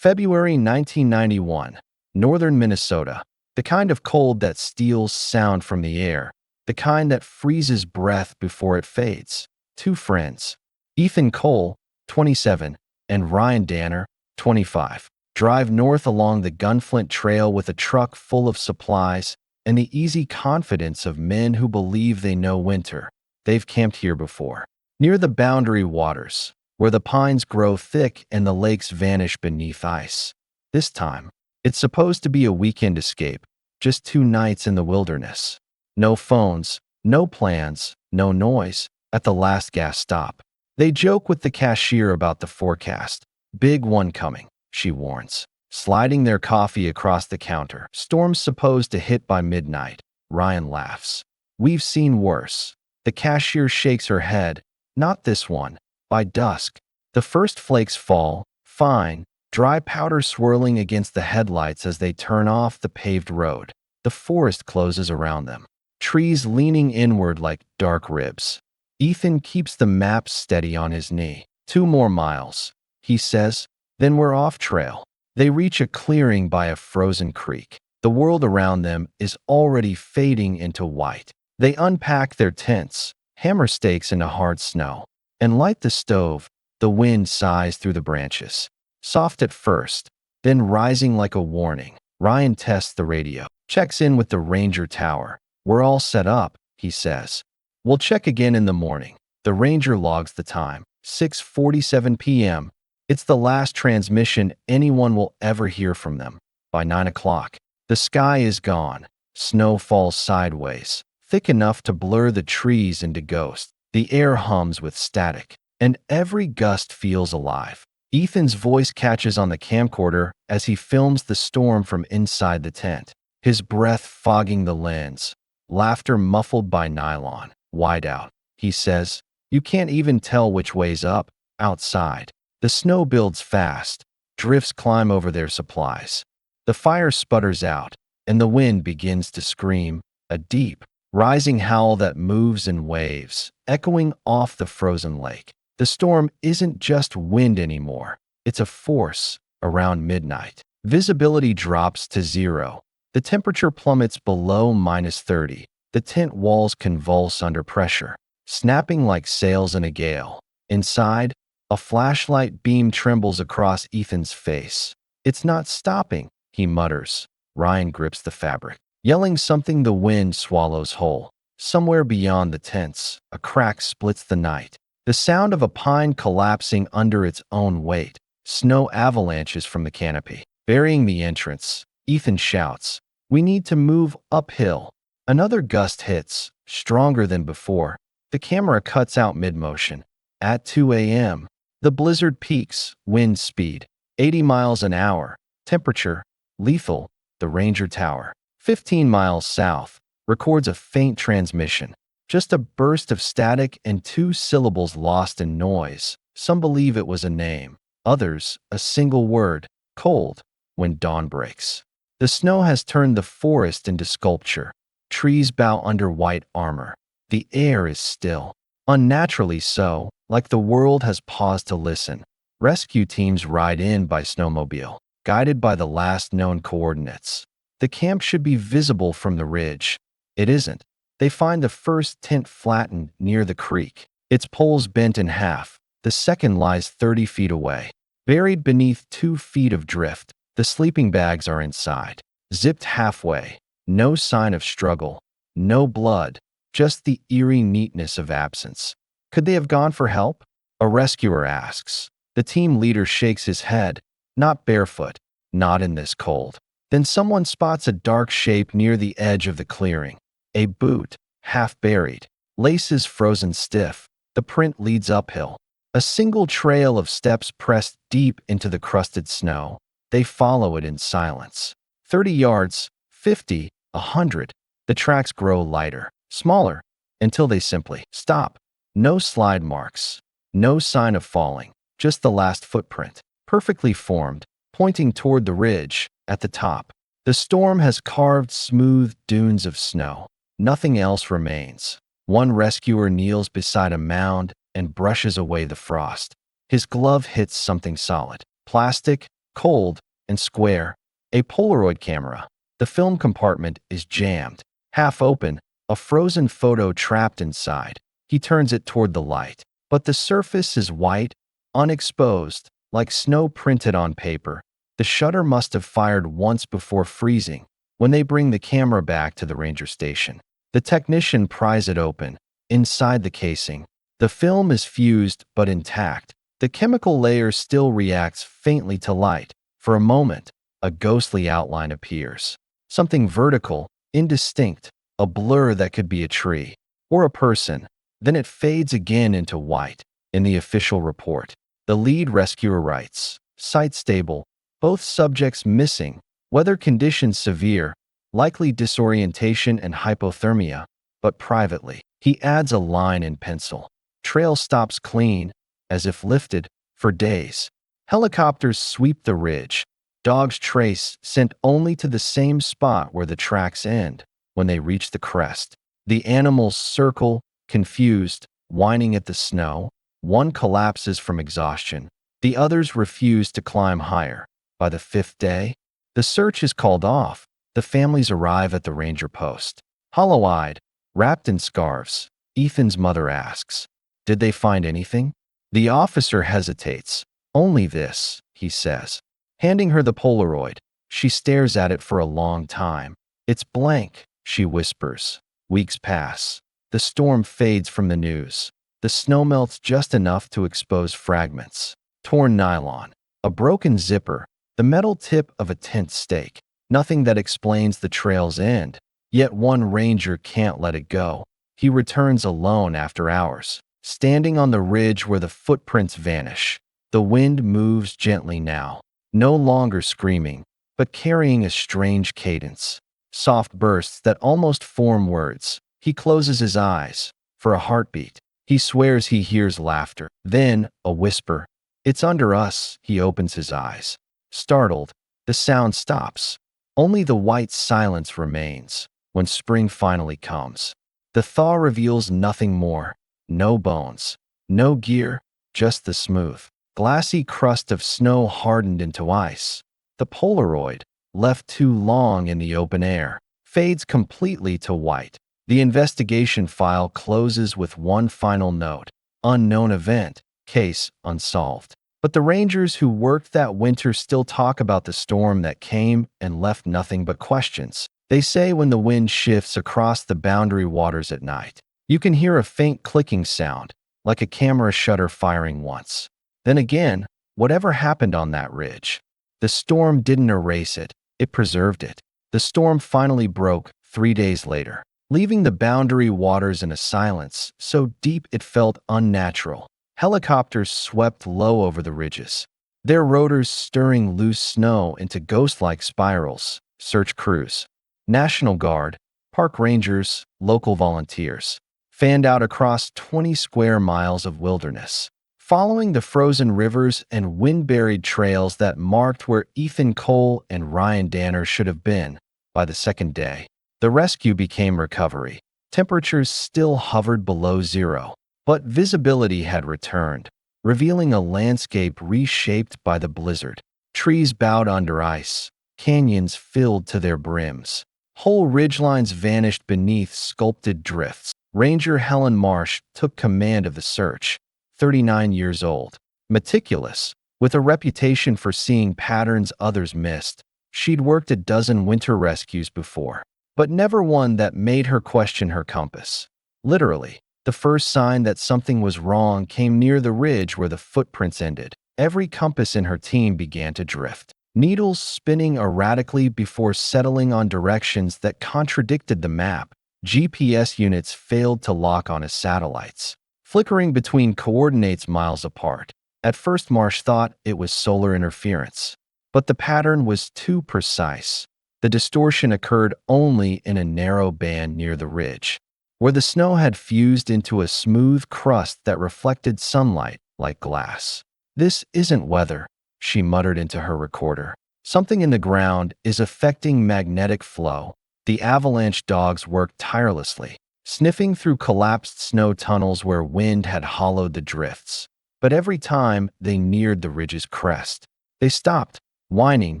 February 1991, northern Minnesota. The kind of cold that steals sound from the air, the kind that freezes breath before it fades. Two friends, Ethan Cole, 27, and Ryan Danner, 25, drive north along the Gunflint Trail with a truck full of supplies and the easy confidence of men who believe they know winter. They've camped here before, near the Boundary Waters, where the pines grow thick and the lakes vanish beneath ice. This time, it's supposed to be a weekend escape, just 2 nights in the wilderness. No phones, no plans, no noise at the last gas stop. They joke with the cashier about the forecast. Big one coming, she warns, sliding their coffee across the counter. Storm's supposed to hit by midnight. Ryan laughs. We've seen worse. The cashier shakes her head. Not this one. By dusk, the first flakes fall, fine, dry powder swirling against the headlights as they turn off the paved road. The forest closes around them, trees leaning inward like dark ribs. Ethan keeps the map steady on his knee. 2 more miles, he says, then we're off trail. They reach a clearing by a frozen creek. The world around them is already fading into white. They unpack their tents, hammer stakes into hard snow, and light the stove. The wind sighs through the branches, soft at first, then rising like a warning. Ryan tests the radio, checks in with the ranger tower. We're all set up, he says. We'll check again in the morning. The ranger logs the time, 6:47 p.m. It's the last transmission anyone will ever hear from them. By 9 o'clock, the sky is gone. Snow falls sideways, thick enough to blur the trees into ghosts. The air hums with static, and every gust feels alive. Ethan's voice catches on the camcorder as he films the storm from inside the tent, his breath fogging the lens, laughter muffled by nylon. Wide out, he says. You can't even tell which way's up. Outside, the snow builds fast. Drifts climb over their supplies. The fire sputters out, and the wind begins to scream, a deep, rising howl that moves in waves, echoing off the frozen lake. The storm isn't just wind anymore. It's a force. Around midnight, visibility drops to 0. The temperature plummets below -30. The tent walls convulse under pressure, snapping like sails in a gale. Inside, a flashlight beam trembles across Ethan's face. It's not stopping, he mutters. Ryan grips the fabric, yelling something the wind swallows whole. Somewhere beyond the tents, a crack splits the night. The sound of a pine collapsing under its own weight. Snow avalanches from the canopy, burying the entrance. Ethan shouts, "We need to move uphill." Another gust hits, stronger than before. The camera cuts out mid-motion. At 2 a.m., the blizzard peaks, wind speed, 80 miles an hour, temperature, lethal. The ranger tower, 15 miles south, records a faint transmission. Just a burst of static and 2 syllables lost in noise. Some believe it was a name. Others, a single word, cold, when dawn breaks. The snow has turned the forest into sculpture. Trees bow under white armor. The air is still, unnaturally so, like the world has paused to listen. Rescue teams ride in by snowmobile, guided by the last known coordinates. The camp should be visible from the ridge. It isn't. They find the first tent flattened near the creek, its poles bent in half. The second lies 30 feet away, buried beneath 2 feet of drift. The sleeping bags are inside, zipped halfway. No sign of struggle, no blood, just the eerie neatness of absence. Could they have gone for help? A rescuer asks. The team leader shakes his head. Not barefoot, not in this cold. Then someone spots a dark shape near the edge of the clearing. A boot, half buried, laces frozen stiff. The print leads uphill. A single trail of steps pressed deep into the crusted snow. They follow it in silence. 30 yards, 50, 100. The tracks grow lighter, smaller, until they simply stop. No slide marks, no sign of falling, just the last footprint, perfectly formed, pointing toward the ridge at the top. The storm has carved smooth dunes of snow. Nothing else remains. One rescuer kneels beside a mound and brushes away the frost. His glove hits something solid, plastic, cold and square. A Polaroid camera. The film compartment is jammed, half open, a frozen photo trapped inside. He turns it toward the light, but the surface is white, unexposed, like snow printed on paper. The shutter must have fired once before freezing. When they bring the camera back to the ranger station, the technician pries it open. Inside the casing, the film is fused but intact. The chemical layer still reacts faintly to light. For a moment, a ghostly outline appears. Something vertical, indistinct, a blur that could be a tree or a person. Then it fades again into white. In the official report, the lead rescuer writes, "Site stable, both subjects missing, weather conditions severe, likely disorientation and hypothermia," but privately, he adds a line in pencil. Trail stops clean, as if lifted, for days. Helicopters sweep the ridge. Dogs trace, sent only to the same spot where the tracks end. When they reach the crest, the animals circle, confused, whining at the snow. One collapses from exhaustion. The others refuse to climb higher. By the fifth day, the search is called off. The families arrive at the ranger post. Hollow-eyed, wrapped in scarves, Ethan's mother asks, "Did they find anything?" The officer hesitates. "Only this," he says. Handing her the Polaroid, she stares at it for a long time. "It's blank," she whispers. Weeks pass. The storm fades from the news. The snow melts just enough to expose fragments. Torn nylon, a broken zipper, the metal tip of a tent stake. Nothing that explains the trail's end. Yet one ranger can't let it go. He returns alone after hours, standing on the ridge where the footprints vanish. The wind moves gently now, no longer screaming, but carrying a strange cadence. Soft bursts that almost form words. He closes his eyes. For a heartbeat, he swears he hears laughter. Then, a whisper. "It's under us." He opens his eyes. Startled, the sound stops. Only the white silence remains. When spring finally comes, the thaw reveals nothing more. No bones, no gear, just the smooth, glassy crust of snow hardened into ice. The Polaroid, left too long in the open air, fades completely to white. The investigation file closes with one final note: unknown event, case unsolved. But the rangers who worked that winter still talk about the storm that came and left nothing but questions. They say when the wind shifts across the boundary waters at night, you can hear a faint clicking sound, like a camera shutter firing once. Then again, whatever happened on that ridge, the storm didn't erase it, it preserved it. The storm finally broke 3 days later, leaving the boundary waters in a silence so deep it felt unnatural. Helicopters swept low over the ridges, their rotors stirring loose snow into ghost-like spirals. Search crews, National Guard, park rangers, local volunteers, fanned out across 20 square miles of wilderness, following the frozen rivers and wind-buried trails that marked where Ethan Cole and Ryan Danner should have been. By the second day, the rescue became recovery. Temperatures still hovered below zero, but visibility had returned, revealing a landscape reshaped by the blizzard. Trees bowed under ice, canyons filled to their brims. Whole ridgelines vanished beneath sculpted drifts. Ranger Helen Marsh took command of the search, 39 years old. Meticulous, with a reputation for seeing patterns others missed, she'd worked a dozen winter rescues before, but never one that made her question her compass. Literally, the first sign that something was wrong came near the ridge where the footprints ended. Every compass in her team began to drift, needles spinning erratically before settling on directions that contradicted the map. GPS units failed to lock on as satellites, flickering between coordinates miles apart. At first, Marsh thought it was solar interference, but the pattern was too precise. The distortion occurred only in a narrow band near the ridge, where the snow had fused into a smooth crust that reflected sunlight like glass. "This isn't weather," she muttered into her recorder. "Something in the ground is affecting magnetic flow." The avalanche dogs worked tirelessly, sniffing through collapsed snow tunnels where wind had hollowed the drifts. But every time they neared the ridge's crest, they stopped, whining,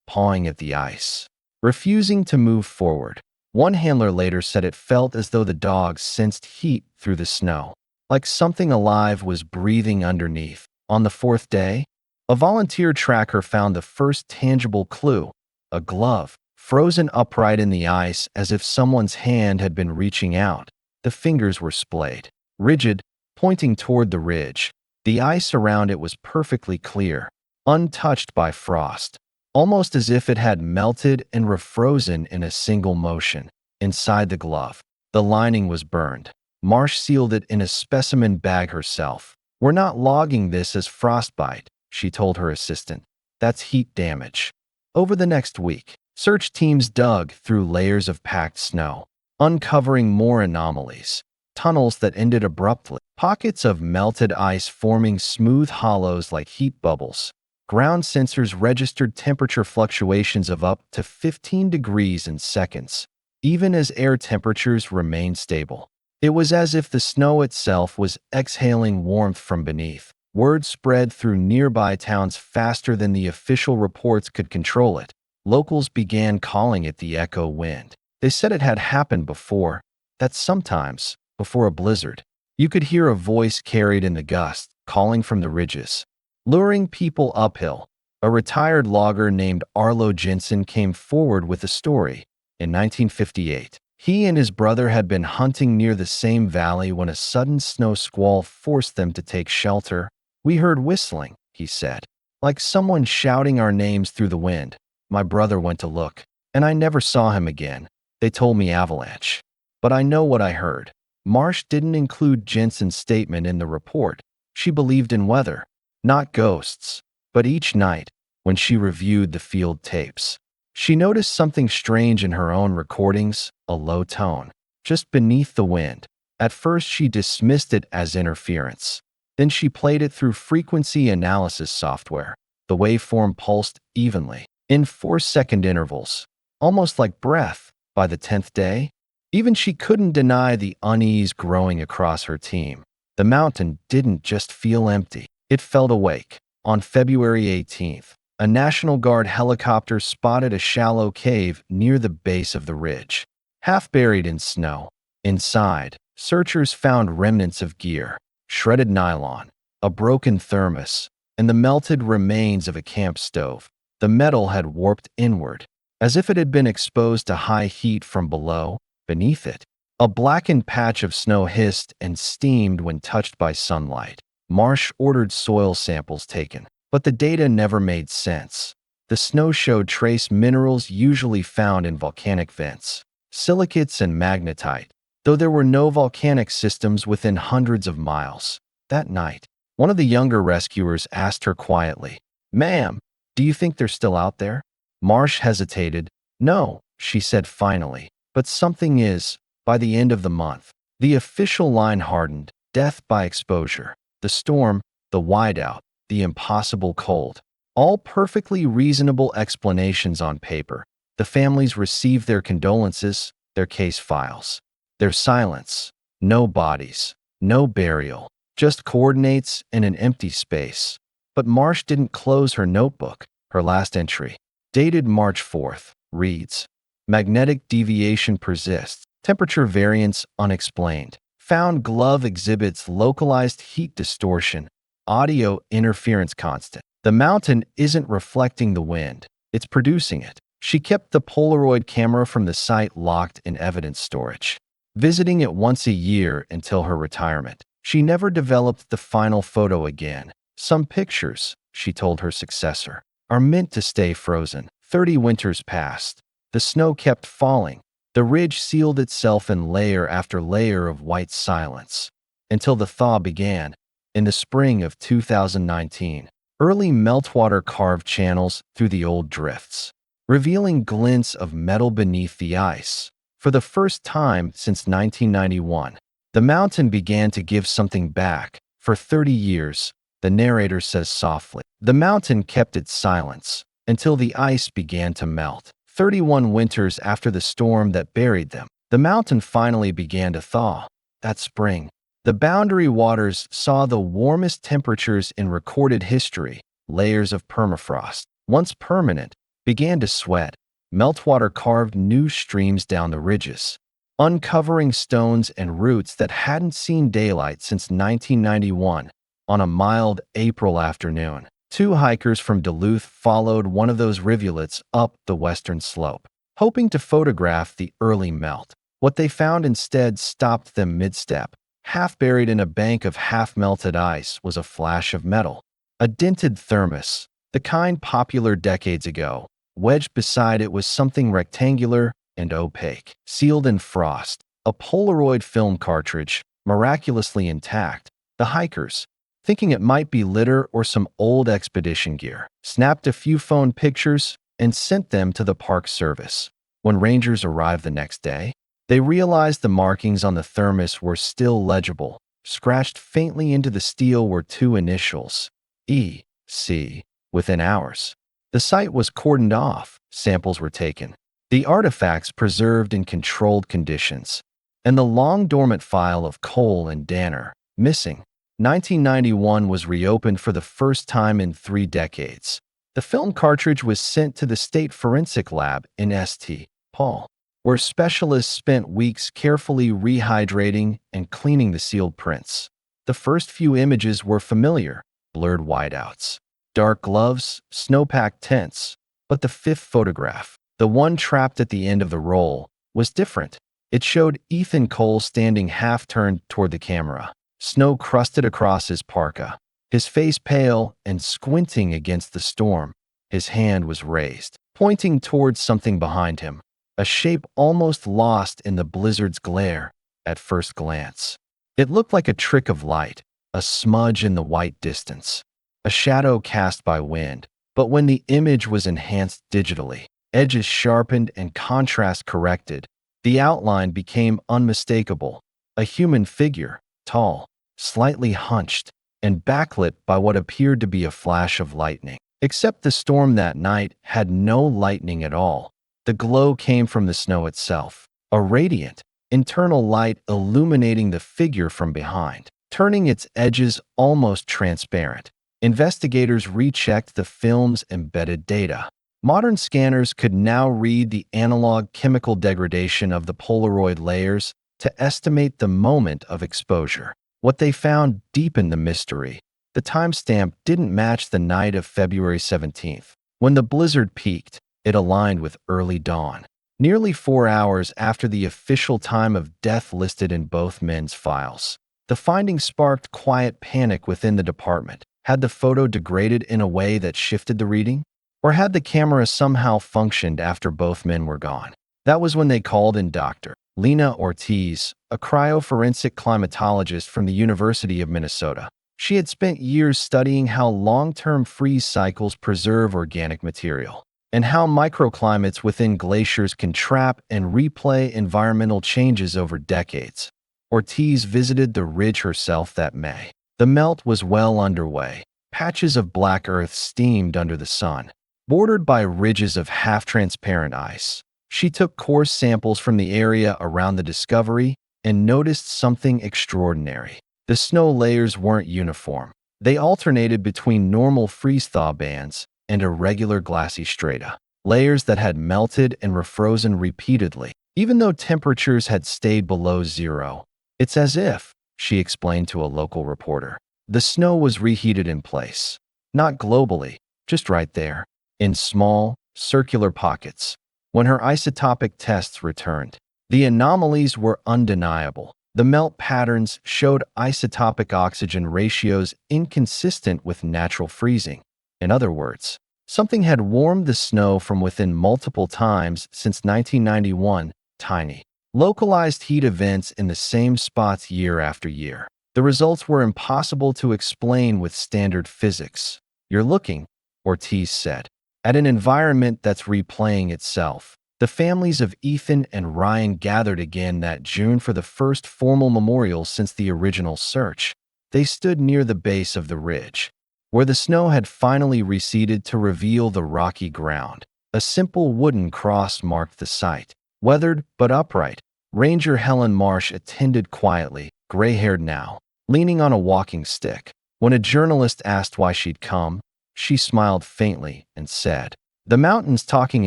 pawing at the ice, refusing to move forward. One handler later said it felt as though the dogs sensed heat through the snow, like something alive was breathing underneath. On the fourth day, a volunteer tracker found the first tangible clue, a glove, frozen upright in the ice as if someone's hand had been reaching out. The fingers were splayed, rigid, pointing toward the ridge. The ice around it was perfectly clear, untouched by frost, almost as if it had melted and refrozen in a single motion. Inside the glove, the lining was burned. Marsh sealed it in a specimen bag herself. "We're not logging this as frostbite," she told her assistant. "That's heat damage." Over the next week, search teams dug through layers of packed snow, uncovering more anomalies. Tunnels that ended abruptly, pockets of melted ice forming smooth hollows like heat bubbles. Ground sensors registered temperature fluctuations of up to 15 degrees in seconds, even as air temperatures remained stable. It was as if the snow itself was exhaling warmth from beneath. Word spread through nearby towns faster than the official reports could control it. Locals began calling it the Echo Wind. They said it had happened before, that sometimes, before a blizzard, you could hear a voice carried in the gust, calling from the ridges, luring people uphill. A retired logger named Arlo Jensen came forward with a story. In 1958, he and his brother had been hunting near the same valley when a sudden snow squall forced them to take shelter. "We heard whistling," he said, "like someone shouting our names through the wind. My brother went to look, and I never saw him again. They told me avalanche. But I know what I heard." Marsh didn't include Jensen's statement in the report. She believed in weather, not ghosts. But each night, when she reviewed the field tapes, she noticed something strange in her own recordings, a low tone, just beneath the wind. At first, she dismissed it as interference. Then she played it through frequency analysis software. The waveform pulsed evenly, in 4-second intervals, almost like breath. By the 10th day, even she couldn't deny the unease growing across her team. The mountain didn't just feel empty, it felt awake. On February 18th, a National Guard helicopter spotted a shallow cave near the base of the ridge, half buried in snow. Inside, searchers found remnants of gear, shredded nylon, a broken thermos, and the melted remains of a camp stove. The metal had warped inward, as if it had been exposed to high heat from below. Beneath it, a blackened patch of snow hissed and steamed when touched by sunlight. Marsh ordered soil samples taken, but the data never made sense. The snow showed trace minerals usually found in volcanic vents, silicates and magnetite, though there were no volcanic systems within hundreds of miles. That night, one of the younger rescuers asked her quietly, "Ma'am, do you think they're still out there?" Marsh hesitated. "No," she said finally, "but something is." By the end of the month, the official line hardened: death by exposure, the storm, the whiteout, the impossible cold. All perfectly reasonable explanations on paper. The families received their condolences, their case files. Their silence. No bodies, no burial, just coordinates in an empty space. But Marsh didn't close her notebook. Her last entry, dated March 4th, reads, "Magnetic deviation persists. Temperature variance unexplained. Found glove exhibits localized heat distortion. Audio interference constant. The mountain isn't reflecting the wind. It's producing it." She kept the Polaroid camera from the site locked in evidence storage, visiting it once a year until her retirement. She never developed the final photo again. "Some pictures," she told her successor, "are meant to stay frozen." 30 winters passed. The snow kept falling. The ridge sealed itself in layer after layer of white silence, until the thaw began. In the spring of 2019, early meltwater carved channels through the old drifts, revealing glints of metal beneath the ice. For the first time since 1991, the mountain began to give something back. For 30 years, the narrator says softly, the mountain kept its silence until the ice began to melt. 31 winters after the storm that buried them, the mountain finally began to thaw. That spring, the Boundary Waters saw the warmest temperatures in recorded history, layers of permafrost, once permanent, began to sweat. Meltwater carved new streams down the ridges, uncovering stones and roots that hadn't seen daylight since 1991. On a mild April afternoon, two hikers from Duluth followed one of those rivulets up the western slope, hoping to photograph the early melt. What they found instead stopped them mid-step. Half buried in a bank of half-melted ice was a flash of metal, a dented thermos, the kind popular decades ago. Wedged beside it was something rectangular and opaque, sealed in frost, a Polaroid film cartridge, miraculously intact. The hikers, thinking it might be litter or some old expedition gear, snapped a few phone pictures and sent them to the Park Service. When rangers arrived the next day, they realized the markings on the thermos were still legible. Scratched faintly into the steel were two initials, E.C. Within hours, the site was cordoned off, samples were taken, the artifacts preserved in controlled conditions, and the long-dormant file of Cole and Danner, missing. 1991 was reopened for the first time in 3 decades. The film cartridge was sent to the State Forensic Lab in St. Paul, where specialists spent weeks carefully rehydrating and cleaning the sealed prints. The first few images were familiar, blurred whiteouts, dark gloves, snow-packed tents. But the fifth photograph, the one trapped at the end of the roll, was different. It showed Ethan Cole standing half-turned toward the camera, snow crusted across his parka, his face pale and squinting against the storm. His hand was raised, pointing towards something behind him, a shape almost lost in the blizzard's glare at first glance. It looked like a trick of light, a smudge in the white distance, a shadow cast by wind. But when the image was enhanced digitally, edges sharpened and contrast corrected, the outline became unmistakable. A human figure, tall, slightly hunched, and backlit by what appeared to be a flash of lightning. Except the storm that night had no lightning at all. The glow came from the snow itself, a radiant, internal light illuminating the figure from behind, turning its edges almost transparent. Investigators rechecked the film's embedded data. Modern scanners could now read the analog chemical degradation of the Polaroid layers to estimate the moment of exposure. What they found deepened the mystery. The timestamp didn't match the night of February 17th. When the blizzard peaked, it aligned with early dawn, nearly 4 hours after the official time of death listed in both men's files. The finding sparked quiet panic within the department. Had the photo degraded in a way that shifted the reading? Or had the camera somehow functioned after both men were gone? That was when they called in Dr. Lena Ortiz, a cryoforensic climatologist from the University of Minnesota. She had spent years studying how long-term freeze cycles preserve organic material, and how microclimates within glaciers can trap and replay environmental changes over decades. Ortiz visited the ridge herself that May. The melt was well underway. Patches of black earth steamed under the sun, bordered by ridges of half-transparent ice. She took coarse samples from the area around the discovery and noticed something extraordinary. The snow layers weren't uniform. They alternated between normal freeze-thaw bands and irregular glassy strata, layers that had melted and refrozen repeatedly, even though temperatures had stayed below zero. It's as if, she explained to a local reporter, the snow was reheated in place. Not globally, just right there, in small, circular pockets. When her isotopic tests returned, the anomalies were undeniable. The melt patterns showed isotopic oxygen ratios inconsistent with natural freezing. In other words, something had warmed the snow from within multiple times since 1991, tiny, localized heat events in the same spots year after year. The results were impossible to explain with standard physics. You're looking, Ortiz said, at an environment that's replaying itself. The families of Ethan and Ryan gathered again that June for the first formal memorial since the original search. They stood near the base of the ridge, where the snow had finally receded to reveal the rocky ground. A simple wooden cross marked the site, weathered but upright. Ranger Helen Marsh attended quietly, gray-haired now, leaning on a walking stick. When a journalist asked why she'd come, She smiled faintly and said, "The mountain's talking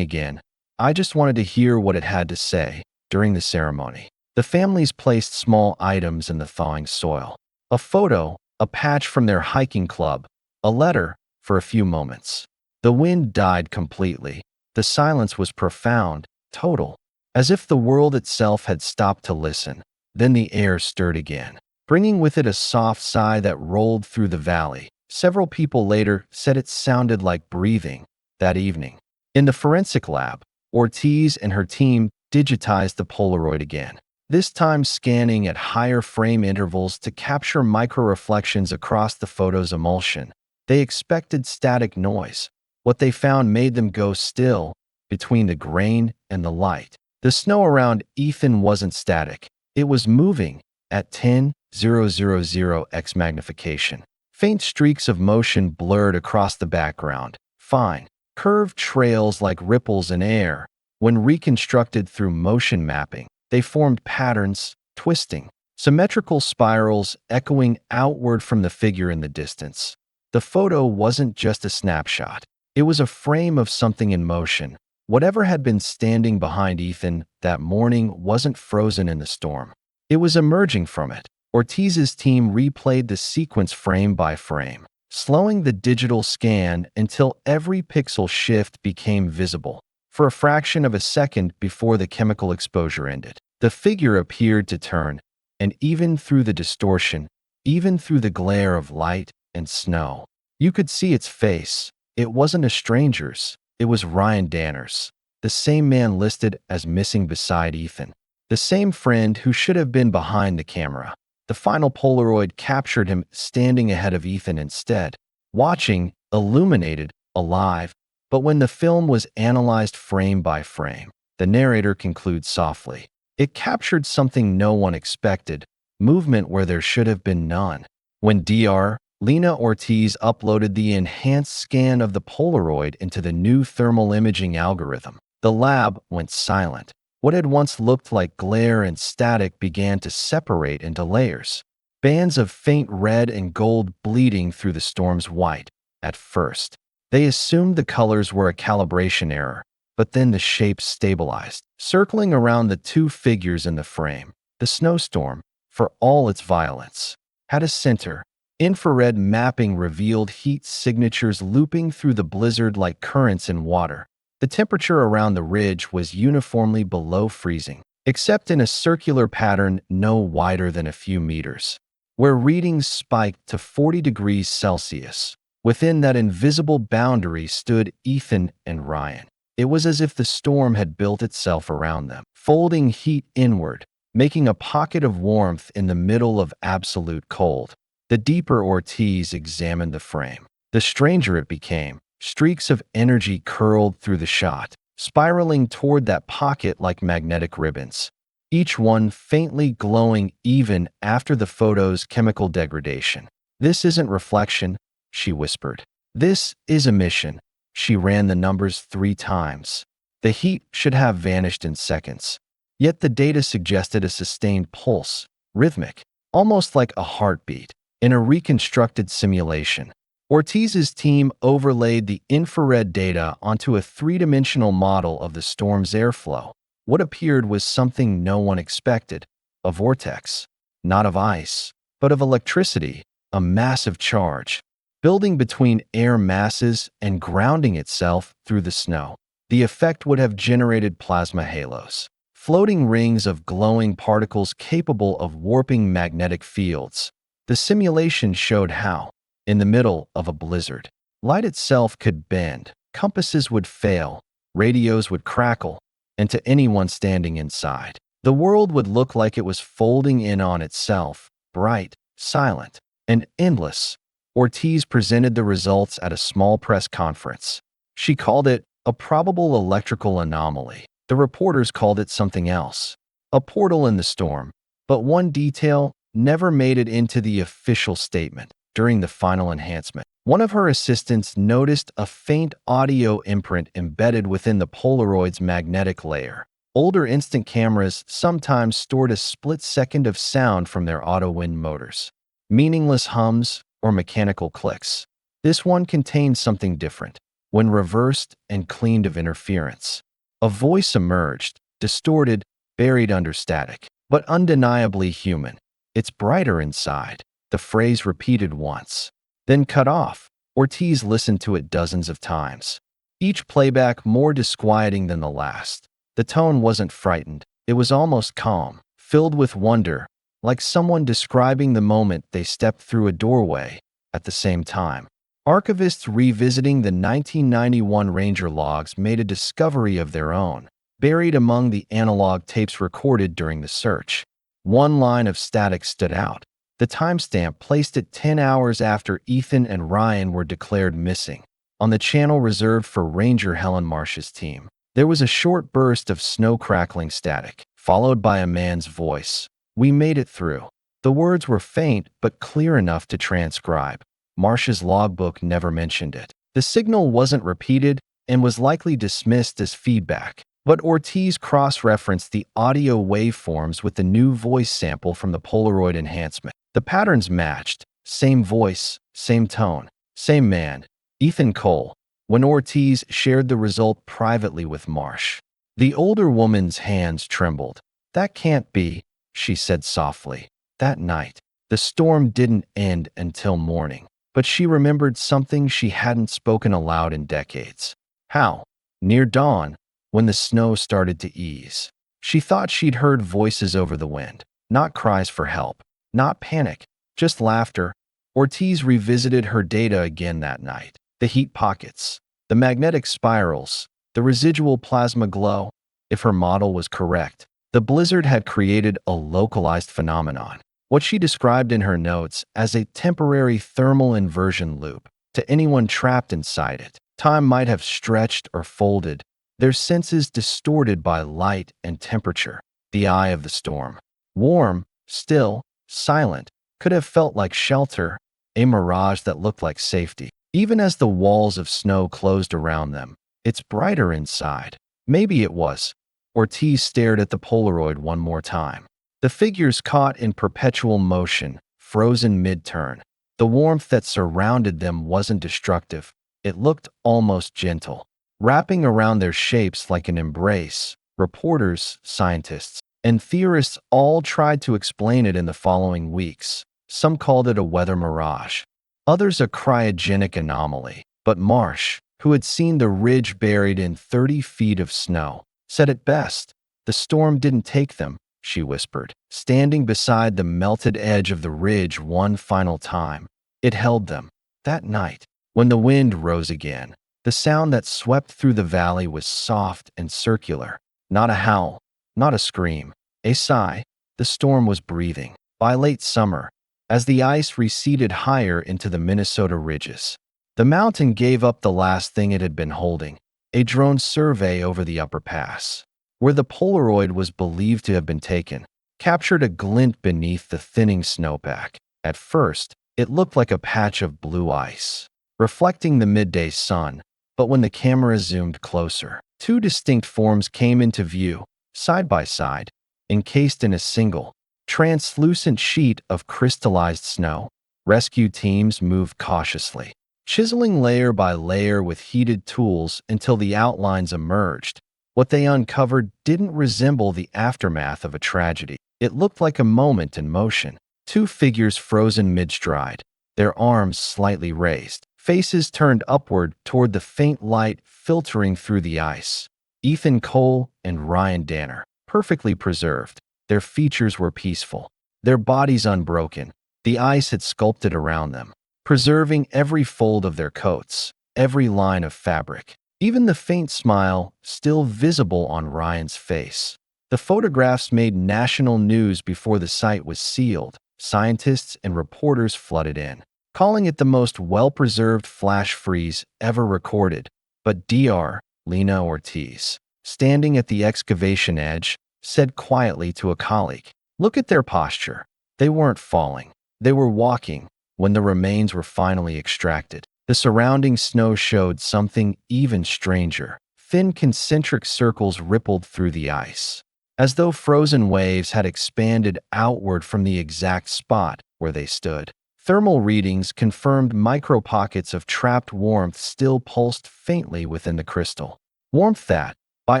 again. I just wanted to hear what it had to say." During the ceremony, the families placed small items in the thawing soil. A photo, a patch from their hiking club, a letter. For a few moments, the wind died completely. The silence was profound, total, as if the world itself had stopped to listen. Then the air stirred again, bringing with it a soft sigh that rolled through the valley. Several people later said it sounded like breathing. That evening, in the forensic lab, Ortiz and her team digitized the Polaroid again, this time scanning at higher frame intervals to capture microreflections across the photo's emulsion. They expected static noise. What they found made them go still between the grain and the light. The snow around Ethan wasn't static. It was moving at 10,000x magnification. Faint streaks of motion blurred across the background. Fine, curved trails like ripples in air. When reconstructed through motion mapping, they formed patterns, twisting, symmetrical spirals echoing outward from the figure in the distance. The photo wasn't just a snapshot. It was a frame of something in motion. Whatever had been standing behind Ethan that morning wasn't frozen in the storm. It was emerging from it. Ortiz's team replayed the sequence frame by frame, slowing the digital scan until every pixel shift became visible. For a fraction of a second before the chemical exposure ended, the figure appeared to turn, and even through the distortion, even through the glare of light and snow, you could see its face. It wasn't a stranger's. It was Ryan Danner's, the same man listed as missing beside Ethan, the same friend who should have been behind the camera. The final Polaroid captured him standing ahead of Ethan instead, watching, illuminated, alive. But when the film was analyzed frame by frame, the narrator concludes softly. It captured something no one expected, movement where there should have been none. When Dr. Lena Ortiz uploaded the enhanced scan of the Polaroid into the new thermal imaging algorithm, the lab went silent. What had once looked like glare and static began to separate into layers, bands of faint red and gold bleeding through the storm's white. At first, they assumed the colors were a calibration error, but then the shapes stabilized, circling around the two figures in the frame. The snowstorm, for all its violence, had a center. Infrared mapping revealed heat signatures looping through the blizzard like currents in water. The temperature around the ridge was uniformly below freezing, except in a circular pattern no wider than a few meters, where readings spiked to 40 degrees Celsius. Within that invisible boundary stood Ethan and Ryan. It was as if the storm had built itself around them, folding heat inward, making a pocket of warmth in the middle of absolute cold. The deeper Ortiz examined the frame, the stranger it became. Streaks of energy curled through the shot, spiraling toward that pocket like magnetic ribbons, each one faintly glowing even after the photo's chemical degradation. "This isn't reflection," she whispered. "This is emission." She ran the numbers 3 times. The heat should have vanished in seconds. Yet the data suggested a sustained pulse, rhythmic, almost like a heartbeat. In a reconstructed simulation, Ortiz's team overlaid the infrared data onto a 3-dimensional model of the storm's airflow. What appeared was something no one expected, a vortex, not of ice, but of electricity, a massive charge, building between air masses and grounding itself through the snow. The effect would have generated plasma halos, floating rings of glowing particles capable of warping magnetic fields. The simulation showed how, in the middle of a blizzard, light itself could bend, compasses would fail, radios would crackle, and to anyone standing inside, the world would look like it was folding in on itself, bright, silent, and endless. Ortiz presented the results at a small press conference. She called it a probable electrical anomaly. The reporters called it something else, a portal in the storm. But one detail never made it into the official statement. During the final enhancement, one of her assistants noticed a faint audio imprint embedded within the Polaroid's magnetic layer. Older instant cameras sometimes stored a split second of sound from their auto wind motors, meaningless hums or mechanical clicks. This one contained something different. When reversed and cleaned of interference, a voice emerged, distorted, buried under static, but undeniably human. "It's brighter inside," the phrase repeated once, then cut off. Ortiz listened to it dozens of times, each playback more disquieting than the last. The tone wasn't frightened, it was almost calm, filled with wonder, like someone describing the moment they stepped through a doorway. At the same time, archivists revisiting the 1991 Ranger logs made a discovery of their own, buried among the analog tapes recorded during the search. One line of static stood out. The timestamp placed it 10 hours after Ethan and Ryan were declared missing. On the channel reserved for Ranger Helen Marsh's team, there was a short burst of snow-crackling static, followed by a man's voice. "We made it through." The words were faint but clear enough to transcribe. Marsh's logbook never mentioned it. The signal wasn't repeated and was likely dismissed as feedback. But Ortiz cross-referenced the audio waveforms with the new voice sample from the Polaroid enhancement. The patterns matched. Same voice, same tone, same man. Ethan Cole. When Ortiz shared the result privately with Marsh, the older woman's hands trembled. "That can't be," she said softly. That night, the storm didn't end until morning, but she remembered something she hadn't spoken aloud in decades. How? Near dawn, when the snow started to ease, she thought she'd heard voices over the wind, not cries for help, not panic, just laughter. Ortiz revisited her data again that night. The heat pockets, the magnetic spirals, the residual plasma glow. If her model was correct, the blizzard had created a localized phenomenon, what she described in her notes as a temporary thermal inversion loop. To anyone trapped inside it, time might have stretched or folded, their senses distorted by light and temperature. The eye of the storm, warm, still, silent, could have felt like shelter, a mirage that looked like safety. Even as the walls of snow closed around them, "It's brighter inside." Maybe it was. Ortiz stared at the Polaroid one more time. The figures caught in perpetual motion, frozen mid-turn. The warmth that surrounded them wasn't destructive. It looked almost gentle, wrapping around their shapes like an embrace. Reporters, scientists, and theorists all tried to explain it in the following weeks. Some called it a weather mirage, others a cryogenic anomaly. But Marsh, who had seen the ridge buried in 30 feet of snow, said it best. "The storm didn't take them," she whispered, standing beside the melted edge of the ridge one final time. "It held them." That night, when the wind rose again, the sound that swept through the valley was soft and circular. Not a howl, not a scream, a sigh. The storm was breathing. By late summer, as the ice receded higher into the Minnesota ridges, the mountain gave up the last thing it had been holding, a drone survey over the upper pass, where the Polaroid was believed to have been taken, captured a glint beneath the thinning snowpack. At first, it looked like a patch of blue ice, reflecting the midday sun, but when the camera zoomed closer, two distinct forms came into view, side by side, encased in a single, translucent sheet of crystallized snow. Rescue teams moved cautiously, chiseling layer by layer with heated tools until the outlines emerged. What they uncovered didn't resemble the aftermath of a tragedy. It looked like a moment in motion. Two figures frozen mid-stride, their arms slightly raised, faces turned upward toward the faint light filtering through the ice. Ethan Cole and Ryan Danner, perfectly preserved. Their features were peaceful, their bodies unbroken. The ice had sculpted around them, preserving every fold of their coats, every line of fabric, even the faint smile still visible on Ryan's face. The photographs made national news before the site was sealed. Scientists and reporters flooded in, calling it the most well-preserved flash freeze ever recorded. But Dr. Lena Ortiz, standing at the excavation edge, said quietly to a colleague, "Look at their posture. They weren't falling. They were walking." When the remains were finally extracted, the surrounding snow showed something even stranger. Thin concentric circles rippled through the ice, as though frozen waves had expanded outward from the exact spot where they stood. Thermal readings confirmed micropockets of trapped warmth still pulsed faintly within the crystal. Warmth that, by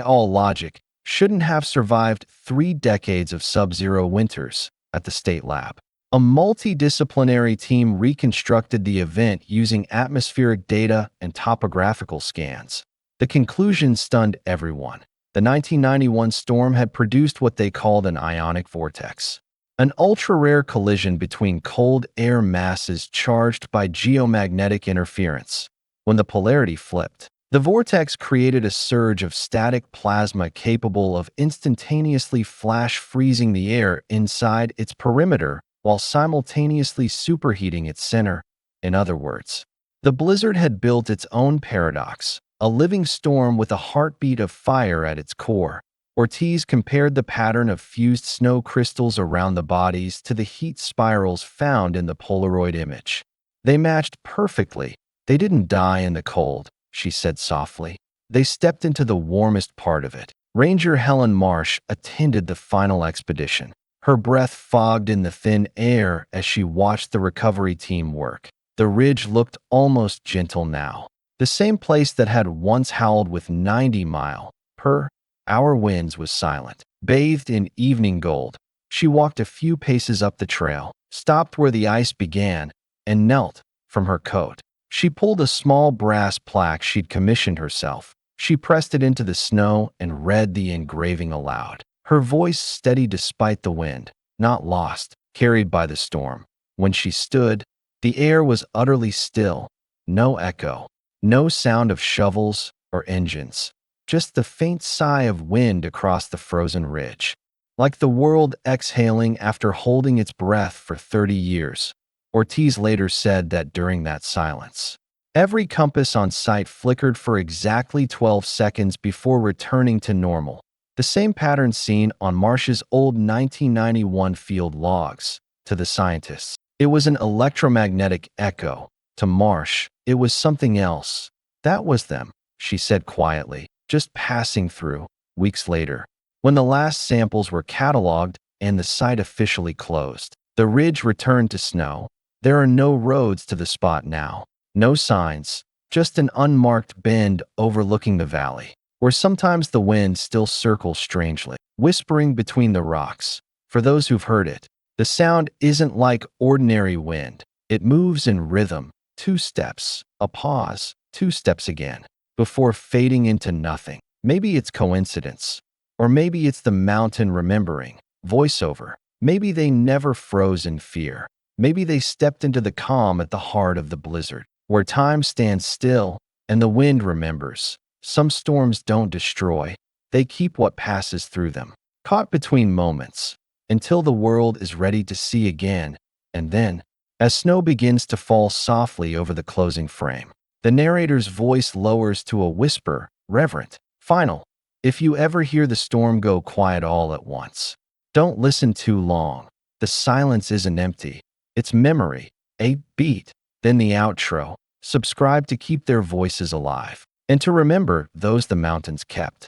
all logic, shouldn't have survived 3 decades of sub-zero winters at the state lab. A multidisciplinary team reconstructed the event using atmospheric data and topographical scans. The conclusion stunned everyone. The 1991 storm had produced what they called an ionic vortex, an ultra-rare collision between cold air masses charged by geomagnetic interference. When the polarity flipped, the vortex created a surge of static plasma capable of instantaneously flash freezing the air inside its perimeter while simultaneously superheating its center. In other words, the blizzard had built its own paradox, a living storm with a heartbeat of fire at its core. Ortiz compared the pattern of fused snow crystals around the bodies to the heat spirals found in the Polaroid image. They matched perfectly. They didn't die in the cold, she said softly. They stepped into the warmest part of it. Ranger Helen Marsh attended the final expedition. Her breath fogged in the thin air as she watched the recovery team work. The ridge looked almost gentle now. The same place that had once howled with 90-mile-per-hour winds was silent. Bathed in evening gold, she walked a few paces up the trail, stopped where the ice began, and knelt. From her coat, she pulled a small brass plaque she'd commissioned herself. She pressed it into the snow and read the engraving aloud. Her voice steady despite the wind, not lost, carried by the storm. When she stood, the air was utterly still. No echo, no sound of shovels or engines, just the faint sigh of wind across the frozen ridge. Like the world exhaling after holding its breath for 30 years. Ortiz later said that during that silence, every compass on site flickered for exactly 12 seconds before returning to normal. The same pattern seen on Marsh's old 1991 field logs. To the scientists, it was an electromagnetic echo. To Marsh, it was something else. That was them, she said quietly, just passing through. Weeks later, when the last samples were cataloged and the site officially closed, the ridge returned to snow. There are no roads to the spot now, no signs, just an unmarked bend overlooking the valley, where sometimes the wind still circles strangely, whispering between the rocks. For those who've heard it, the sound isn't like ordinary wind. It moves in rhythm, 2 steps, a pause, 2 steps again, before fading into nothing. Maybe it's coincidence, or maybe it's the mountain remembering. Voiceover. Maybe they never froze in fear. Maybe they stepped into the calm at the heart of the blizzard, where time stands still and the wind remembers. Some storms don't destroy, they keep what passes through them, caught between moments, until the world is ready to see again. And then, as snow begins to fall softly over the closing frame, the narrator's voice lowers to a whisper, reverent, final. If you ever hear the storm go quiet all at once, don't listen too long. The silence isn't empty. It's memory, a beat, then the outro. Subscribe to keep their voices alive, and to remember those the mountains kept.